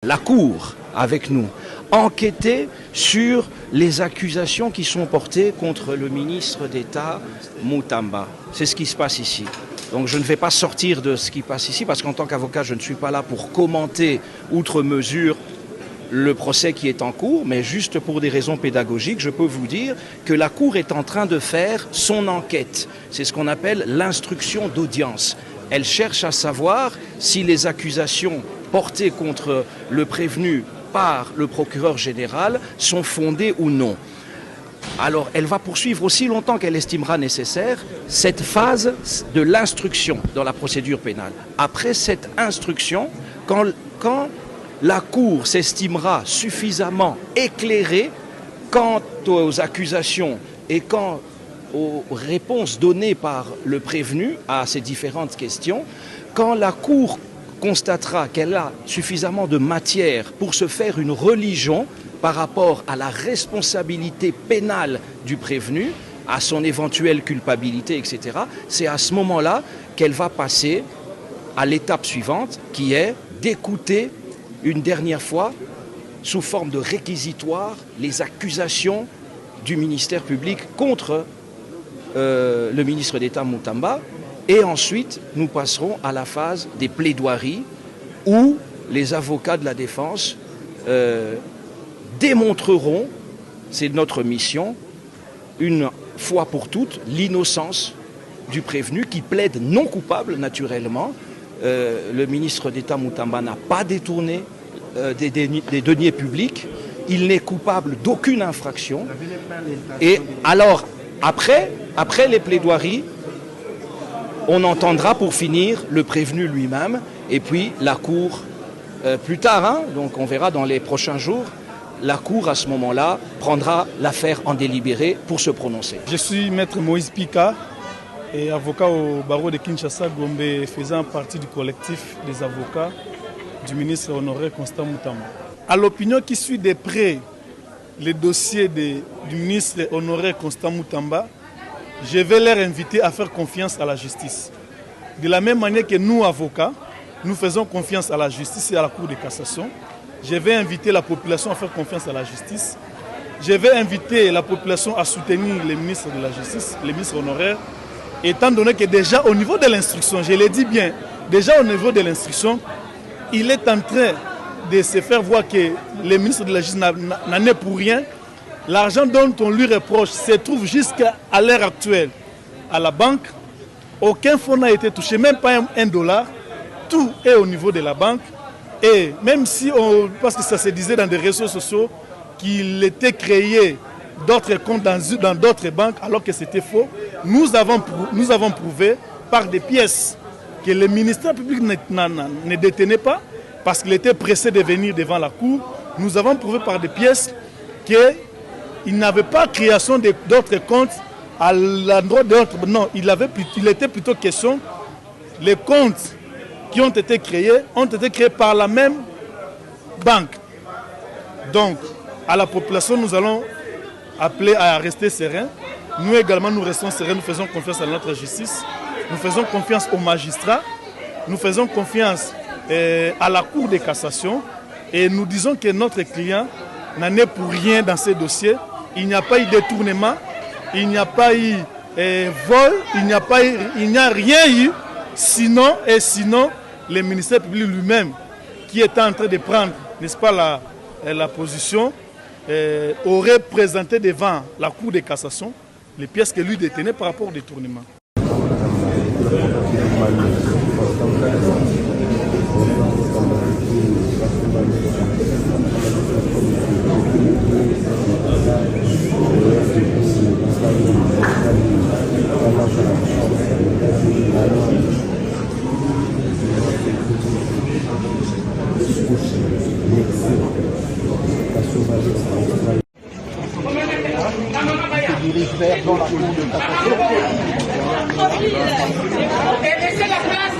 la Cour avec nous, enquêter sur les accusations qui sont portées contre le ministre d'État Mutamba. C'est ce qui se passe ici. Donc je ne vais pas sortir de ce qui passe ici parce qu'en tant qu'avocat, je ne suis pas là pour commenter outre mesure le procès qui est en cours, mais juste pour des raisons pédagogiques, je peux vous dire que la Cour est en train de faire son enquête. C'est ce qu'on appelle l'instruction d'audience. Elle cherche à savoir si les accusations portées contre le prévenu par le procureur général sont fondées ou non. Alors, elle va poursuivre aussi longtemps qu'elle estimera nécessaire cette phase de l'instruction dans la procédure pénale. Après cette instruction, quand la Cour s'estimera suffisamment éclairée quant aux accusations et quant aux réponses données par le prévenu à ces différentes questions, quand la Cour constatera qu'elle a suffisamment de matière pour se faire une religion par rapport à la responsabilité pénale du prévenu, à son éventuelle culpabilité, etc., c'est à ce moment-là qu'elle va passer à l'étape suivante, qui est d'écouter une dernière fois, sous forme de réquisitoire, les accusations du ministère public contre le ministre d'État Mutamba. Et ensuite, nous passerons à la phase des plaidoiries où les avocats de la défense démontreront, c'est notre mission, une fois pour toutes, l'innocence du prévenu qui plaide non coupable naturellement. Le ministre d'État Mutamba n'a pas détourné des deniers publics, il n'est coupable d'aucune infraction. Et alors, après les plaidoiries, on entendra pour finir le prévenu lui-même et puis la Cour plus tard, hein, donc on verra dans les prochains jours, la Cour à ce moment-là prendra l'affaire en délibéré pour se prononcer. Je suis maître Moïse Pika et avocat au barreau de Kinshasa, Gombe, faisant partie du collectif des avocats du ministre honoraire Constant Mutamba. À l'opinion qui suit de près les dossiers du ministre honoraire Constant Mutamba, je vais leur inviter à faire confiance à la justice. De la même manière que nous, avocats, nous faisons confiance à la justice et à la Cour de cassation, je vais inviter la population à faire confiance à la justice. Je vais inviter la population à soutenir les ministres de la justice, les ministres honoraires, étant donné que déjà au niveau de l'instruction, je l'ai dit bien, déjà au niveau de l'instruction, il est en train de se faire voir que le ministre de la justice n'en est pour rien. L'argent dont on lui reproche se trouve jusqu'à l'heure actuelle à la banque. Aucun fonds n'a été touché, même pas un dollar. Tout est au niveau de la banque. Et même si, parce que ça se disait dans des réseaux sociaux, qu'il était créé d'autres comptes dans d'autres banques, alors que c'était faux, nous avons prouvé par des pièces que le ministère public ne détenait pas, parce qu'il était pressé de venir devant la Cour. Nous avons prouvé par des pièces qu'il n'avait pas création d'autres comptes à l'endroit d'autres. Non, il était plutôt question, les comptes qui ont été créés par la même banque. Donc, à la population, nous allons appeler à rester sereins. Nous également, nous restons sereins, nous faisons confiance à notre justice, nous faisons confiance aux magistrats, nous faisons confiance à la Cour de cassation et nous disons que notre client n'en est pour rien dans ces dossiers. Il n'y a pas eu détournement, il n'y a pas eu vol, il n'y a rien eu, sinon le ministère public lui-même qui était en train de prendre, n'est-ce pas, la position, aurait présenté devant la Cour de cassation les pièces que lui détenait par rapport au détournement. Dans la Cour de cassation. Laissez la place.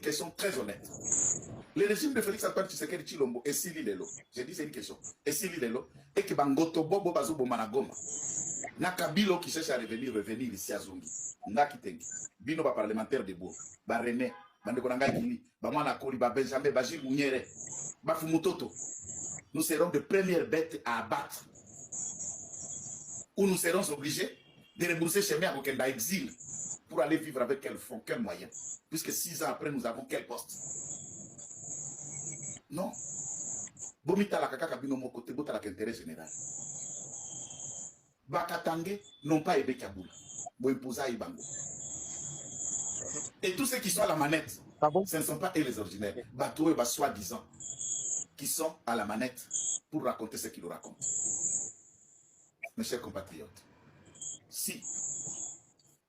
question très honnête. Le régime de Félix Antoine Tshisekedi Tshilombo et Sili Lelo, j'ai dit c'est une question, et Sili Lelo, et que Bangoto Bobo Bazo Bomanagoma, Nakabilo qui cherche à revenir ici à Zongi, Ngaki Tengi, Bino ba parlementaire de Beau, ba René, Bandekonanga Gili, ba Mwana Koli, ba Benjamin, ba Gilles Mouniere, ba Fumutoto. Nous serons de premières bêtes à abattre. Ou nous serons obligés de rembourser chez Mia Kokenda exil pour aller vivre avec quel fonds, quel moyen. Puisque 6 ans après, nous avons quel poste? Non. Bomita la kaka bino mon côté, bota la intérêt général. Bakatangue n'ont pas aidé Kaboul. Boimposa Ibango. Et tous ceux qui sont à la manette, ce ne sont pas eux les originaires. Bateau et soi-disant, qui sont à la manette pour raconter ce qu'ils nous racontent. Mes chers compatriotes, si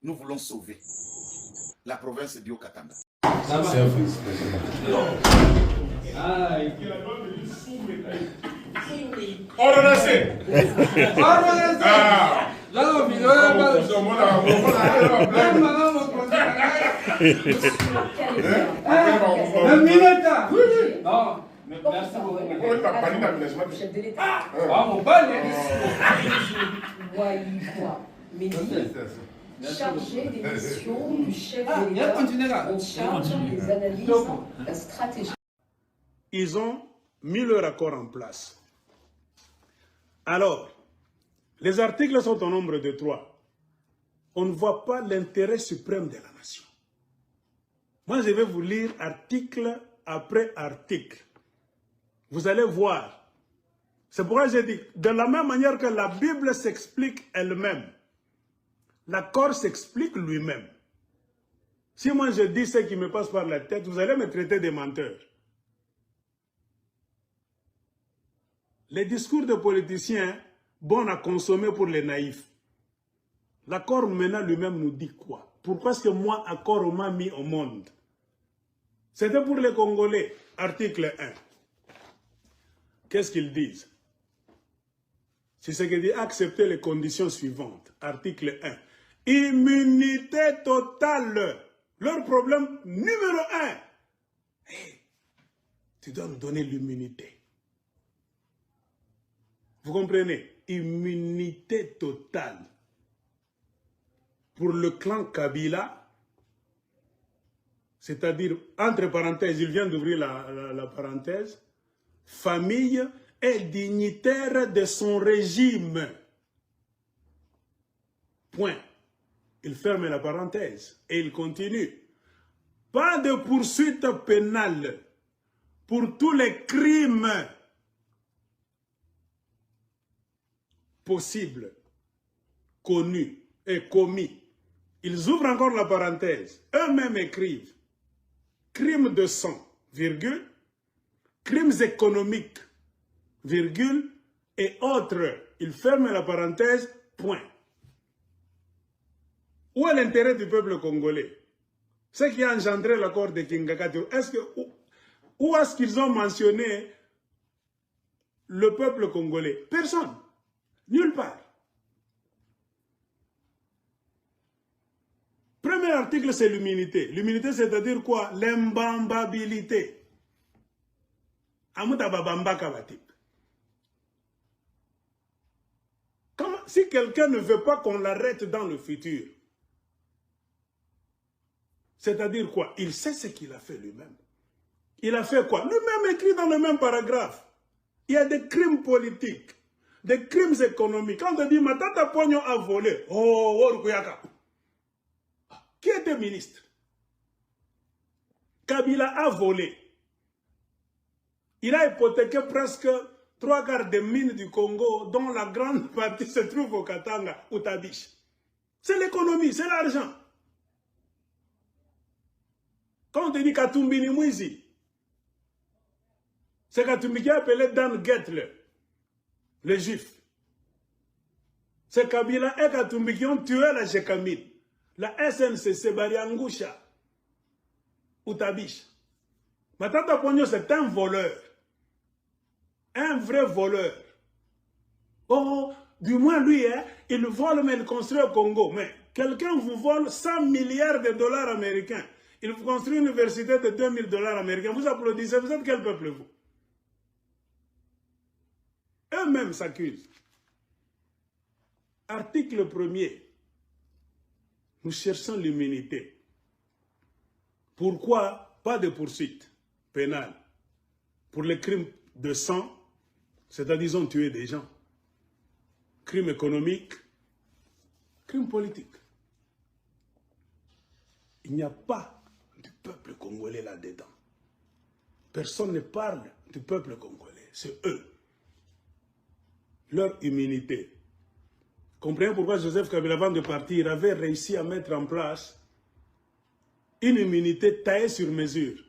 nous voulons sauver la province du Haut-Katanga, chargé des missions du chef de l'État en charge des analyses, la stratégie. Ils ont mis leur accord en place. Alors, les articles sont au nombre de 3. On ne voit pas l'intérêt suprême de la nation. Moi, je vais vous lire article après article. Vous allez voir. C'est pourquoi j'ai dit, de la même manière que la Bible s'explique elle-même, l'accord s'explique lui-même. Si moi je dis ce qui me passe par la tête, vous allez me traiter de menteur. Les discours de politiciens, bons à consommer pour les naïfs. L'accord maintenant lui-même nous dit quoi? Pourquoi est-ce que moi, accord, on m'a mis au monde? C'était pour les Congolais. Article 1. Qu'est-ce qu'ils disent? C'est ce que dit accepter les conditions suivantes. Article 1. Immunité totale. Leur problème numéro 1. Hey, tu dois nous donner l'immunité. Vous comprenez? Immunité totale. Pour le clan Kabila, c'est-à-dire, entre parenthèses, il vient d'ouvrir la parenthèse, famille et dignitaire de son régime. Point. Il ferme la parenthèse et il continue. Pas de poursuite pénale pour tous les crimes possibles, connus et commis. Ils ouvrent encore la parenthèse. Eux-mêmes écrivent crimes de sang, virgule, crimes économiques, virgule, et autres. Ils ferment la parenthèse, point. Où est l'intérêt du peuple congolais? Ce qui a engendré l'accord de Kingakati, où est-ce qu'ils ont mentionné le peuple congolais? Personne. Nulle part. Premier article, c'est l'immunité. L'immunité, c'est-à-dire quoi? L'imbambabilité. Si quelqu'un ne veut pas qu'on l'arrête dans le futur, c'est-à-dire quoi? Il sait ce qu'il a fait lui-même. Il a fait quoi? Lui-même écrit dans le même paragraphe. Il y a des crimes politiques, des crimes économiques. Quand on dit Matata Pogno a volé, qui était ministre? Kabila a volé. Il a hypothéqué presque 3/4 des mines du Congo, dont la grande partie se trouve au Katanga, ou Tabiche. C'est l'économie, c'est l'argent. Quand on te dit Katumbi ni Mwizi, c'est Katumbi qui a appelé Dan Gettler, les Juifs. C'est Kabila et Katumbi qui ont tué la Jekamine, la SNCC, Bariangusha, ou Tabiche. Matata Pogno, c'est un voleur. Un vrai voleur. Oh, du moins lui, hein, il vole mais il construit au Congo. Mais quelqu'un vous vole 100 milliards de dollars américains. Il vous construit une université de 2000 $ américains. Vous applaudissez, vous êtes quel peuple, vous? Eux-mêmes s'accusent. Article 1er. Nous cherchons l'immunité. Pourquoi pas de poursuite pénale pour les crimes de sang, c'est-à-dire ils ont tué des gens, crimes économiques, crimes politiques. Il n'y a pas du peuple congolais là-dedans. Personne ne parle du peuple congolais, c'est eux. Leur immunité. Comprenez pourquoi Joseph Kabila, avant de partir, avait réussi à mettre en place une immunité taillée sur mesure.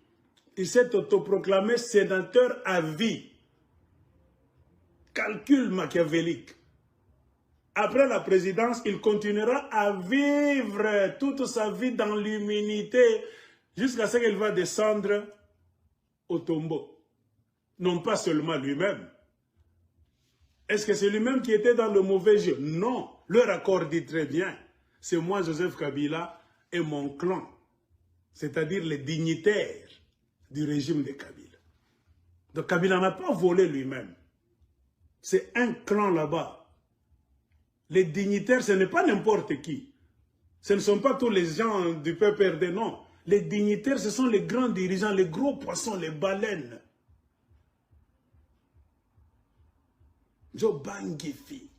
Il s'est autoproclamé sénateur à vie. Calcul machiavélique. Après la présidence, il continuera à vivre toute sa vie dans l'immunité jusqu'à ce qu'il va descendre au tombeau. Non pas seulement lui-même. Est-ce que c'est lui-même qui était dans le mauvais jeu? Non. Leur accord dit très bien. C'est moi, Joseph Kabila, et mon clan. C'est-à-dire les dignitaires du régime de Kabila. Donc Kabila n'a pas volé lui-même. C'est un clan là-bas. Les dignitaires, ce n'est pas n'importe qui. Ce ne sont pas tous les gens du PPRD, non. Les dignitaires, ce sont les grands dirigeants, les gros poissons, les baleines. Joe Bangifi.